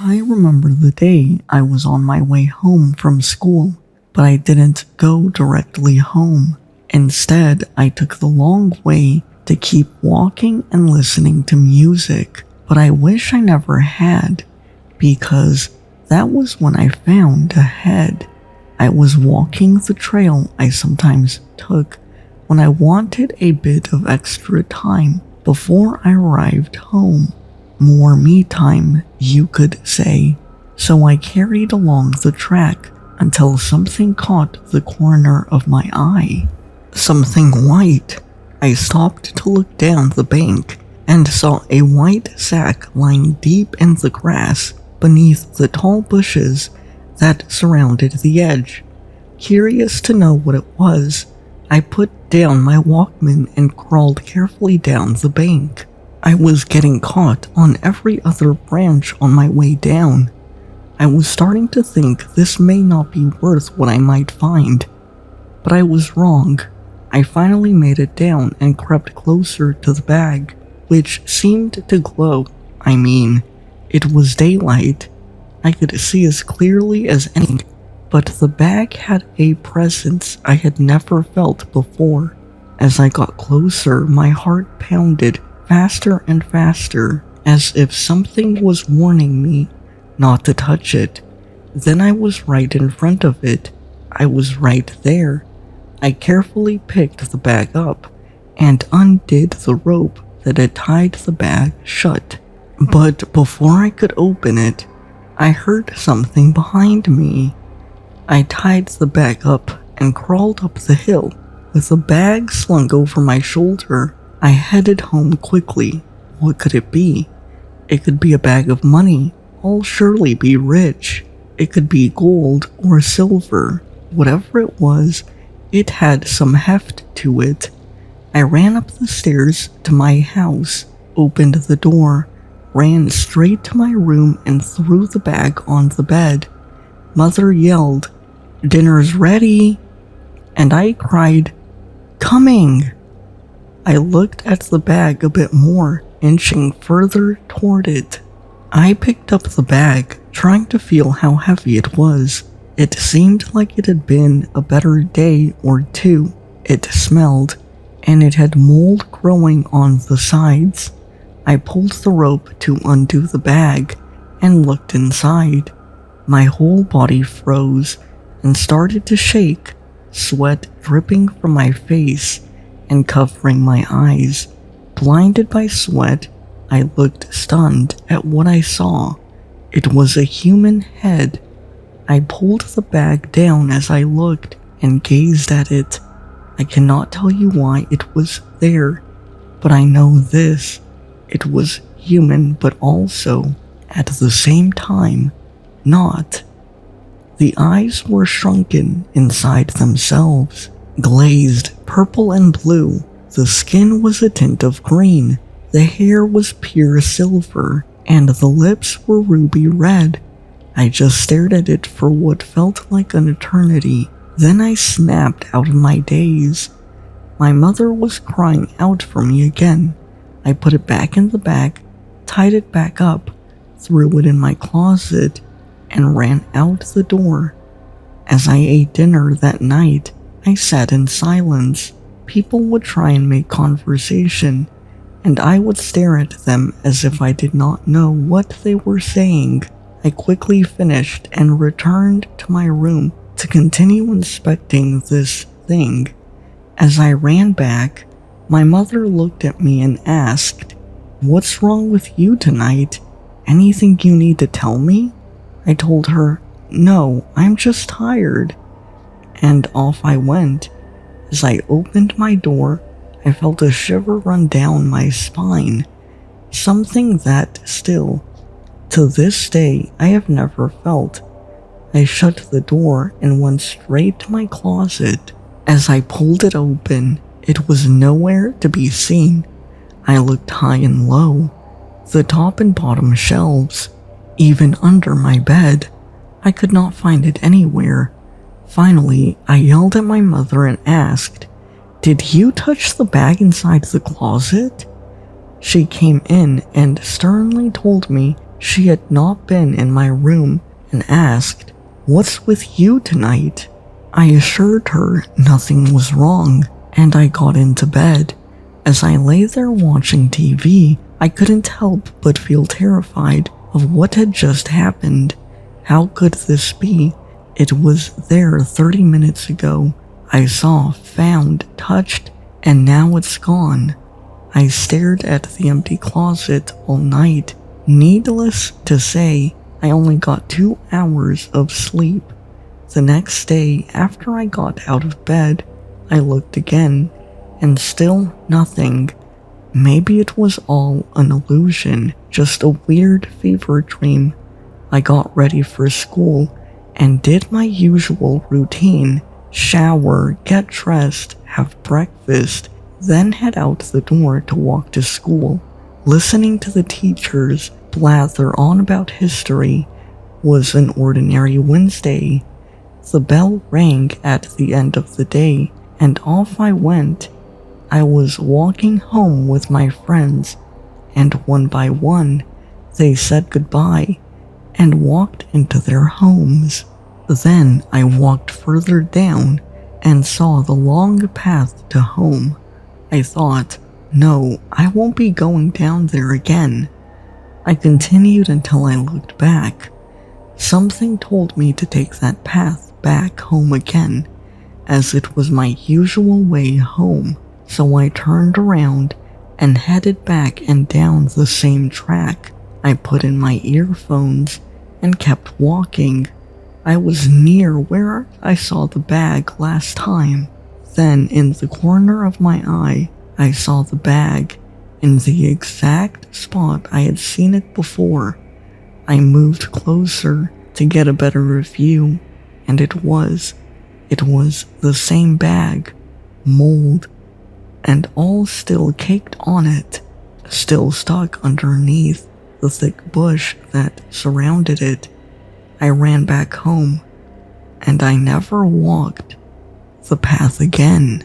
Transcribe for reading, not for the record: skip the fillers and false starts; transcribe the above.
I remember the day I was on my way home from school, but I didn't go directly home. Instead, I took the long way to keep walking and listening to music, but I wish I never had, because that was when I found a head. I was walking the trail I sometimes took when I wanted a bit of extra time before I arrived home. More me time, you could say. So I carried along the track until something caught the corner of my eye. Something white. I stopped to look down the bank and saw a white sack lying deep in the grass beneath the tall bushes that surrounded the edge. Curious to know what it was, I put down my Walkman and crawled carefully down the bank. I was getting caught on every other branch on my way down. I was starting to think this may not be worth what I might find. But I was wrong. I finally made it down and crept closer to the bag, which seemed to glow. I mean, it was daylight. I could see as clearly as anything, but the bag had a presence I had never felt before. As I got closer, my heart pounded faster and faster, as if something was warning me not to touch it. Then I was right in front of it. I was right there. I carefully picked the bag up and undid the rope that had tied the bag shut. But before I could open it, I heard something behind me. I tied the bag up and crawled up the hill. With the bag slung over my shoulder, I headed home quickly. What could it be? It could be a bag of money. I'll surely be rich. It could be gold or silver. Whatever it was, it had some heft to it. I ran up the stairs to my house, opened the door, ran straight to my room and threw the bag on the bed. Mother yelled, "Dinner's ready!" And I cried, "Coming!" I looked at the bag a bit more, inching further toward it. I picked up the bag, trying to feel how heavy it was. It seemed like it had been a better day or two. It smelled, and it had mold growing on the sides. I pulled the rope to undo the bag and looked inside. My whole body froze and started to shake, sweat dripping from my face and covering my eyes. Blinded by sweat, I looked stunned at what I saw. It was a human head. I pulled the bag down as I looked and gazed at it. I cannot tell you why it was there, but I know this. It was human, but also, at the same time, not. The eyes were shrunken inside themselves, glazed purple and blue. The skin was a tint of green. The hair was pure silver, and the lips were ruby red. I just stared at it for what felt like an eternity. Then I snapped out of my daze. My mother was crying out for me again. I put it back in the bag, tied it back up, threw it in my closet, and ran out the door. As I ate dinner that night, I sat in silence. People would try and make conversation, and I would stare at them as if I did not know what they were saying. I quickly finished and returned to my room to continue inspecting this thing. As I ran back, my mother looked at me and asked, "What's wrong with you tonight? Anything you need to tell me?" I told her, "No, I'm just tired." And off I went. As I opened my door, I felt a shiver run down my spine. Something that still, to this day, I have never felt. I shut the door and went straight to my closet. As I pulled it open, it was nowhere to be seen. I looked high and low, the top and bottom shelves, even under my bed. I could not find it anywhere. Finally, I yelled at my mother and asked, "Did you touch the bag inside the closet?" She came in and sternly told me She had not been in my room and asked, "What's with you tonight?" I assured her nothing was wrong, and I got into bed. As I lay there watching TV, I couldn't help but feel terrified of what had just happened. How could this be? It was there 30 minutes ago. I saw, found, touched, and now it's gone. I stared at the empty closet all night. Needless to say, I only got 2 hours of sleep. The next day, after I got out of bed, I looked again, and still nothing. Maybe it was all an illusion, just a weird fever dream. I got ready for school and did my usual routine: shower, get dressed, have breakfast, then head out the door to walk to school. Listening to the teachers blather on about history was an ordinary Wednesday. The bell rang at the end of the day, and off I went. I was walking home with my friends, and one by one, they said goodbye and walked into their homes. Then I walked further down and saw the long path to home. I thought, no, I won't be going down there again. I continued until I looked back. Something told me to take that path back home again, as it was my usual way home, so I turned around and headed back and down the same track. I put in my earphones and kept walking. I was near where I saw the bag last time. Then, in the corner of my eye, I saw the bag, in the exact spot I had seen it before. I moved closer to get a better view, and it was the same bag, mold, and all still caked on it, still stuck underneath the thick bush that surrounded it. I ran back home, and I never walked the path again.